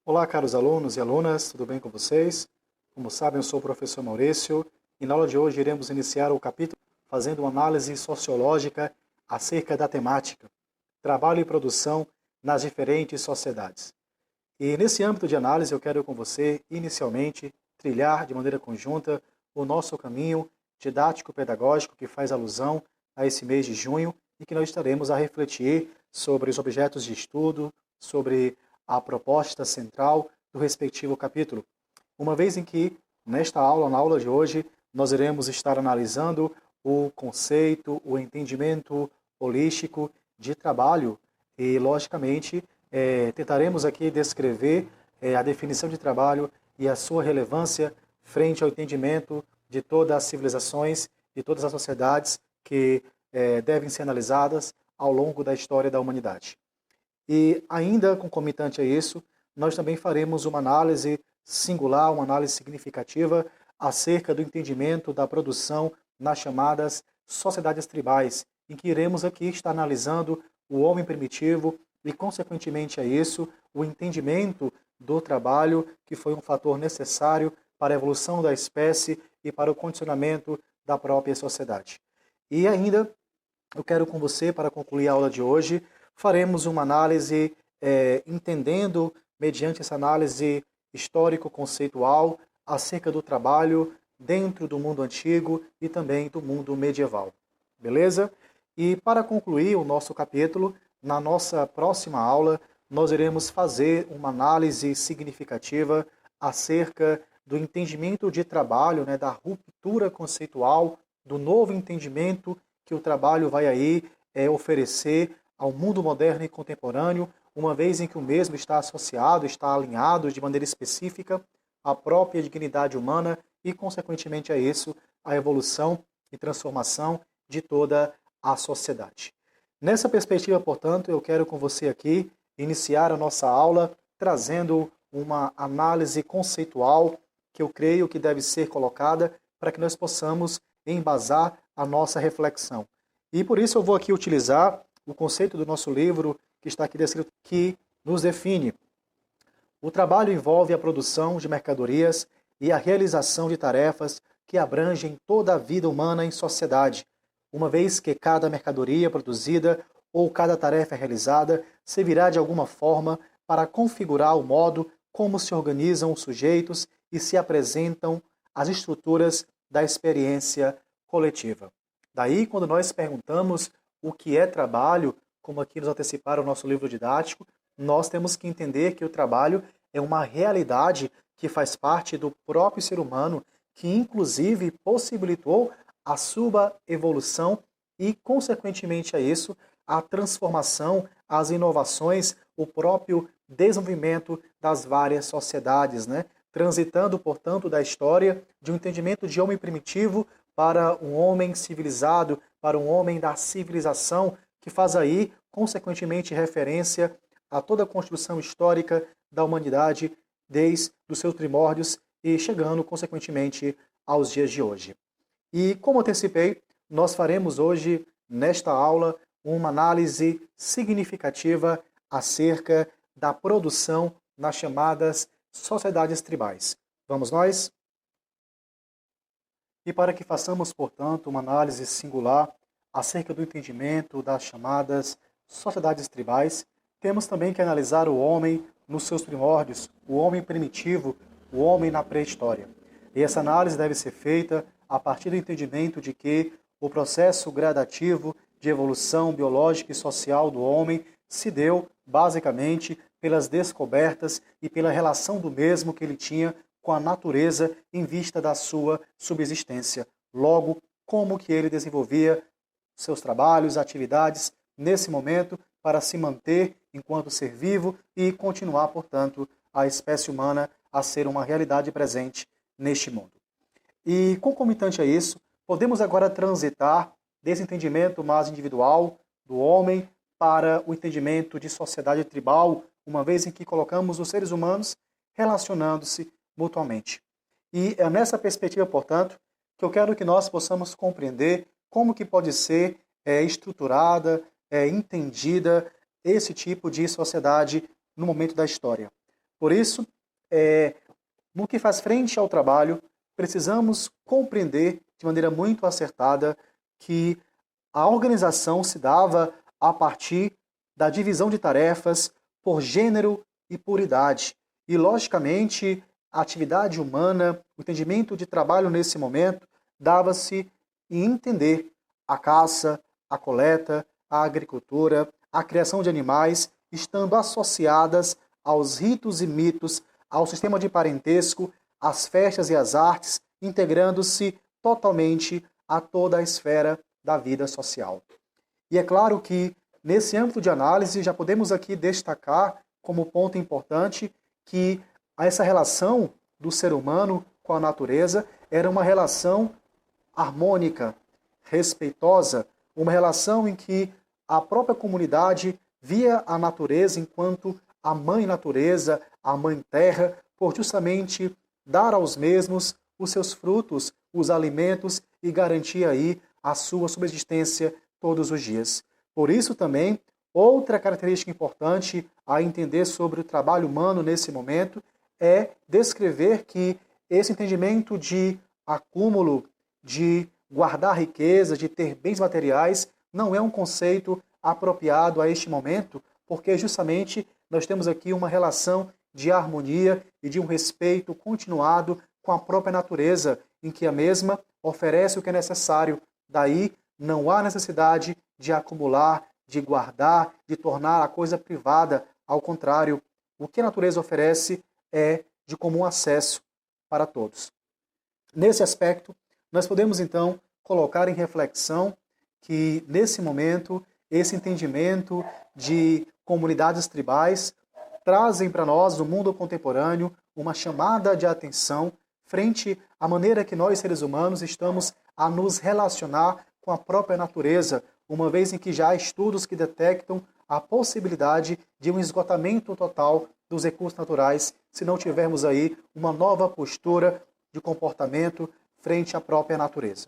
Olá, caros alunos e alunas, tudo bem com vocês? Como sabem, eu sou o professor Maurício e na aula de hoje iremos iniciar o capítulo fazendo uma análise sociológica acerca da temática trabalho e produção nas diferentes sociedades. E nesse âmbito de análise eu quero com você, inicialmente, trilhar de maneira conjunta o nosso caminho didático-pedagógico que faz alusão a esse mês de junho e que nós estaremos a refletir sobre os objetos de estudo, sobre a proposta central do respectivo capítulo. Uma vez em que, nesta aula, na aula de hoje, nós iremos estar analisando o conceito, o entendimento holístico de trabalho e, logicamente, tentaremos aqui descrever a definição de trabalho e a sua relevância frente ao entendimento de todas as civilizações, de todas as sociedades que devem ser analisadas ao longo da história da humanidade. E ainda concomitante a isso, nós também faremos uma análise singular, uma análise significativa acerca do entendimento da produção nas chamadas sociedades tribais, em que iremos aqui estar analisando o homem primitivo e, consequentemente a isso, o entendimento do trabalho, que foi um fator necessário para a evolução da espécie e para o condicionamento da própria sociedade. E ainda, eu quero com você, para concluir a aula de hoje, faremos uma análise entendendo, mediante essa análise histórico-conceitual, acerca do trabalho dentro do mundo antigo e também do mundo medieval. Beleza? E para concluir o nosso capítulo, na nossa próxima aula, nós iremos fazer uma análise significativa acerca do entendimento de trabalho, da ruptura conceitual, do novo entendimento que o trabalho vai aí oferecer ao mundo moderno e contemporâneo, uma vez em que o mesmo está associado, está alinhado de maneira específica à própria dignidade humana e, consequentemente a isso, a evolução e transformação de toda a sociedade. Nessa perspectiva, portanto, eu quero com você aqui iniciar a nossa aula trazendo uma análise conceitual que eu creio que deve ser colocada para que nós possamos embasar a nossa reflexão. E por isso eu vou aqui utilizar o conceito do nosso livro, que está aqui descrito, que nos define. O trabalho envolve a produção de mercadorias e a realização de tarefas que abrangem toda a vida humana em sociedade, uma vez que cada mercadoria produzida ou cada tarefa realizada servirá de alguma forma para configurar o modo como se organizam os sujeitos e se apresentam as estruturas da experiência coletiva. Daí, quando nós perguntamos o que é trabalho, como aqui nos anteciparam o nosso livro didático, nós temos que entender que o trabalho é uma realidade que faz parte do próprio ser humano, que inclusive possibilitou a sua evolução e, consequentemente a isso, a transformação, as inovações, o próprio desenvolvimento das várias sociedades, transitando, portanto, da história de um entendimento de homem primitivo para um homem civilizado, para um homem da civilização, que faz aí, consequentemente, referência a toda a construção histórica da humanidade desde os seus primórdios e chegando, consequentemente, aos dias de hoje. E, como antecipei, nós faremos hoje, nesta aula, uma análise significativa acerca da produção nas chamadas sociedades tribais. Vamos nós? E para que façamos, portanto, uma análise singular acerca do entendimento das chamadas sociedades tribais, temos também que analisar o homem nos seus primórdios, o homem primitivo, o homem na pré-história. E essa análise deve ser feita a partir do entendimento de que o processo gradativo de evolução biológica e social do homem se deu, basicamente, pelas descobertas e pela relação do mesmo que ele tinha com a natureza em vista da sua subsistência. Logo, como que ele desenvolvia seus trabalhos, atividades, nesse momento, para se manter enquanto ser vivo e continuar, portanto, a espécie humana a ser uma realidade presente neste mundo. E, concomitante a isso, podemos agora transitar desse entendimento mais individual do homem para o entendimento de sociedade tribal, uma vez em que colocamos os seres humanos relacionando-se mutuamente. E é nessa perspectiva, portanto, que eu quero que nós possamos compreender como que pode ser estruturada, entendida esse tipo de sociedade no momento da história. Por isso, no que faz frente ao trabalho, precisamos compreender de maneira muito acertada que a organização se dava a partir da divisão de tarefas por gênero e por idade. E, logicamente, a atividade humana, o entendimento de trabalho nesse momento, dava-se em entender a caça, a coleta, a agricultura, a criação de animais, estando associadas aos ritos e mitos, ao sistema de parentesco, às festas e às artes, integrando-se totalmente a toda a esfera da vida social. E é claro que, nesse âmbito de análise, já podemos aqui destacar como ponto importante que essa relação do ser humano com a natureza era uma relação harmônica, respeitosa, uma relação em que a própria comunidade via a natureza enquanto a mãe natureza, a mãe terra, por justamente dar aos mesmos os seus frutos, os alimentos e garantir aí a sua subsistência todos os dias. Por isso também, outra característica importante a entender sobre o trabalho humano nesse momento é descrever que esse entendimento de acúmulo, de guardar riqueza, de ter bens materiais, não é um conceito apropriado a este momento, porque justamente nós temos aqui uma relação de harmonia e de um respeito continuado com a própria natureza, em que a mesma oferece o que é necessário. Daí não há necessidade de acumular, de guardar, de tornar a coisa privada. Ao contrário, o que a natureza oferece é de comum acesso para todos. Nesse aspecto, nós podemos então colocar em reflexão que, nesse momento, esse entendimento de comunidades tribais trazem para nós, no mundo contemporâneo, uma chamada de atenção frente à maneira que nós, seres humanos, estamos a nos relacionar com a própria natureza, uma vez em que já há estudos que detectam a possibilidade de um esgotamento total dos recursos naturais se não tivermos aí uma nova postura de comportamento frente à própria natureza.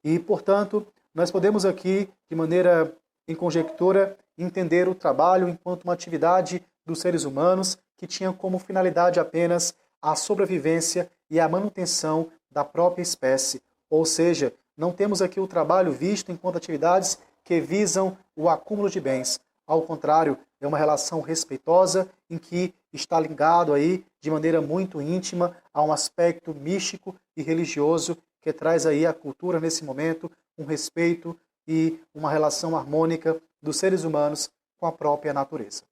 E, portanto, nós podemos aqui, de maneira em conjectura, entender o trabalho enquanto uma atividade dos seres humanos que tinha como finalidade apenas a sobrevivência e a manutenção da própria espécie. Ou seja, não temos aqui o trabalho visto enquanto atividades que visam o acúmulo de bens. Ao contrário, é uma relação respeitosa em que está ligado aí de maneira muito íntima a um aspecto místico e religioso que traz aí a cultura nesse momento, um respeito e uma relação harmônica dos seres humanos com a própria natureza.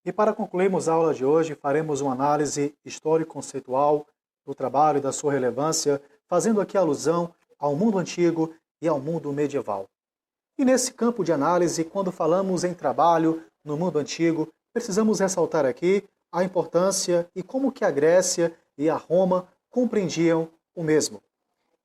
E para concluirmos a aula de hoje, faremos uma análise histórico-conceitual do trabalho e da sua relevância, fazendo aqui alusão ao mundo antigo e ao mundo medieval. E nesse campo de análise, quando falamos em trabalho no mundo antigo, precisamos ressaltar aqui a importância e como que a Grécia e a Roma compreendiam o mesmo.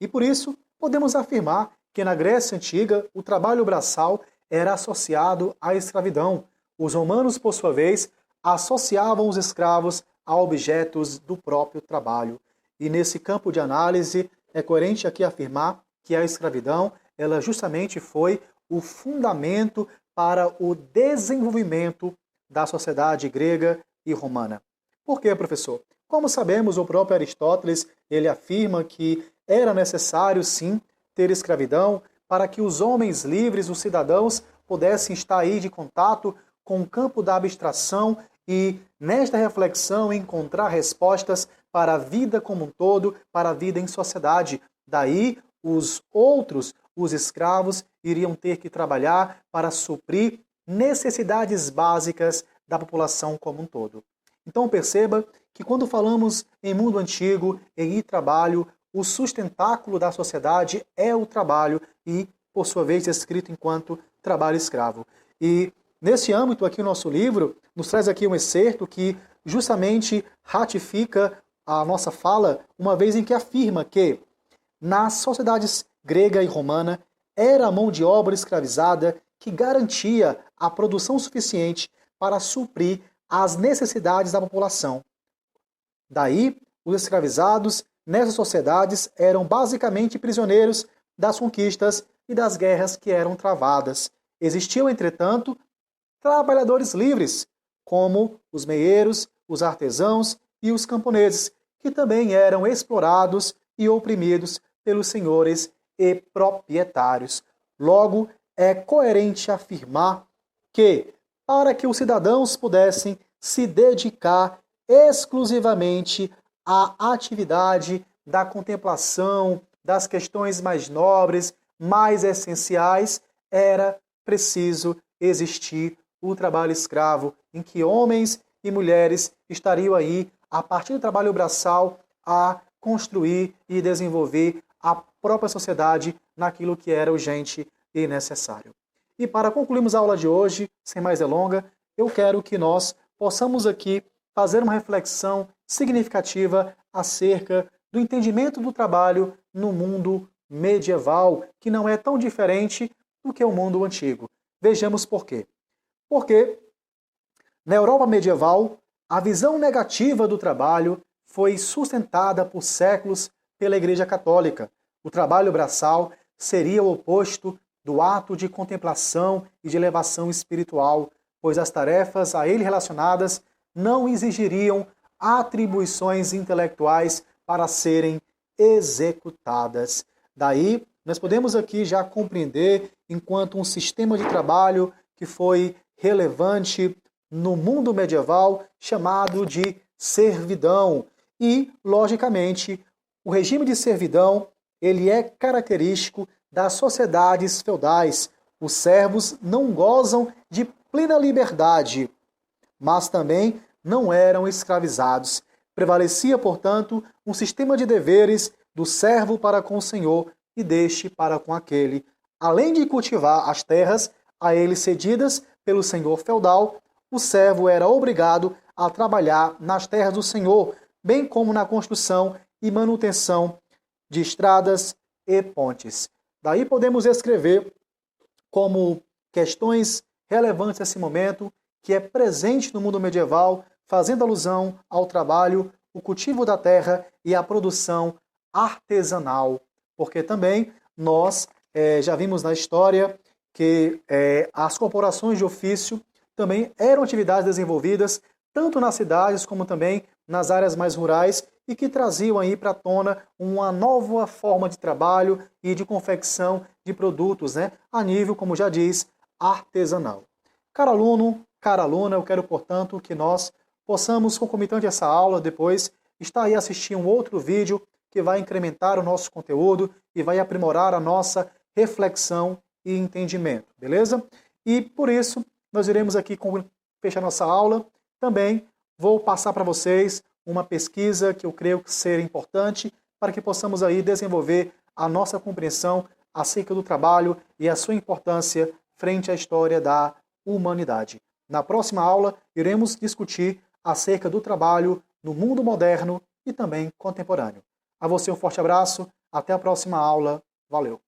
E por isso, podemos afirmar que na Grécia Antiga o trabalho braçal era associado à escravidão. Os romanos, por sua vez, associavam os escravos a objetos do próprio trabalho. E nesse campo de análise, é coerente aqui afirmar que a escravidão, ela justamente foi o fundamento para o desenvolvimento da sociedade grega e romana. Por quê, professor? Como sabemos, o próprio Aristóteles, ele afirma que era necessário, sim, ter escravidão para que os homens livres, os cidadãos, pudessem estar aí de contato com o campo da abstração e, nesta reflexão, encontrar respostas para a vida como um todo, para a vida em sociedade. Daí, os outros, os escravos, iriam ter que trabalhar para suprir necessidades básicas da população como um todo. Então, perceba que quando falamos em mundo antigo, em trabalho, o sustentáculo da sociedade é o trabalho e, por sua vez, descrito enquanto trabalho escravo. E, nesse âmbito aqui, o nosso livro nos traz aqui um excerto que justamente ratifica a nossa fala, uma vez em que afirma que nas sociedades grega e romana era a mão de obra escravizada que garantia a produção suficiente para suprir as necessidades da população. Daí, os escravizados nessas sociedades eram basicamente prisioneiros das conquistas e das guerras que eram travadas. Existiam, entretanto, trabalhadores livres, como os meeiros, os artesãos e os camponeses, que também eram explorados e oprimidos pelos senhores e proprietários. Logo, é coerente afirmar que, para que os cidadãos pudessem se dedicar exclusivamente à atividade da contemplação, das questões mais nobres, mais essenciais, era preciso existir o trabalho escravo, em que homens e mulheres estariam aí, a partir do trabalho braçal, a construir e desenvolver a própria sociedade naquilo que era urgente e necessário. E para concluirmos a aula de hoje, sem mais delonga, eu quero que nós possamos aqui fazer uma reflexão significativa acerca do entendimento do trabalho no mundo medieval, que não é tão diferente do que o mundo antigo. Vejamos por quê. Porque na Europa medieval, a visão negativa do trabalho foi sustentada por séculos pela Igreja Católica. O trabalho braçal seria o oposto do ato de contemplação e de elevação espiritual, pois as tarefas a ele relacionadas não exigiriam atribuições intelectuais para serem executadas. Daí, nós podemos aqui já compreender, enquanto um sistema de trabalho que foi relevante no mundo medieval, chamado de servidão. E, logicamente, o regime de servidão ele é característico das sociedades feudais. Os servos não gozam de plena liberdade, mas também não eram escravizados. Prevalecia, portanto, um sistema de deveres do servo para com o senhor e deste para com aquele. Além de cultivar as terras a ele cedidas pelo senhor feudal, o servo era obrigado a trabalhar nas terras do senhor, bem como na construção e manutenção de estradas e pontes. Daí podemos escrever como questões relevantes nesse momento, que é presente no mundo medieval, fazendo alusão ao trabalho, o cultivo da terra e a produção artesanal. Porque também nós já vimos na história que as corporações de ofício também eram atividades desenvolvidas tanto nas cidades como também nas áreas mais rurais e que traziam aí para a tona uma nova forma de trabalho e de confecção de produtos, a nível, como já diz, artesanal. Caro aluno, cara aluna, eu quero, portanto, que nós possamos, concomitante a essa aula, depois estar aí assistir um outro vídeo que vai incrementar o nosso conteúdo e vai aprimorar a nossa reflexão e entendimento, beleza? E por isso, nós iremos aqui fechar nossa aula. Também vou passar para vocês uma pesquisa que eu creio ser importante para que possamos aí desenvolver a nossa compreensão acerca do trabalho e a sua importância frente à história da humanidade. Na próxima aula, iremos discutir acerca do trabalho no mundo moderno e também contemporâneo. A você um forte abraço, até a próxima aula, valeu!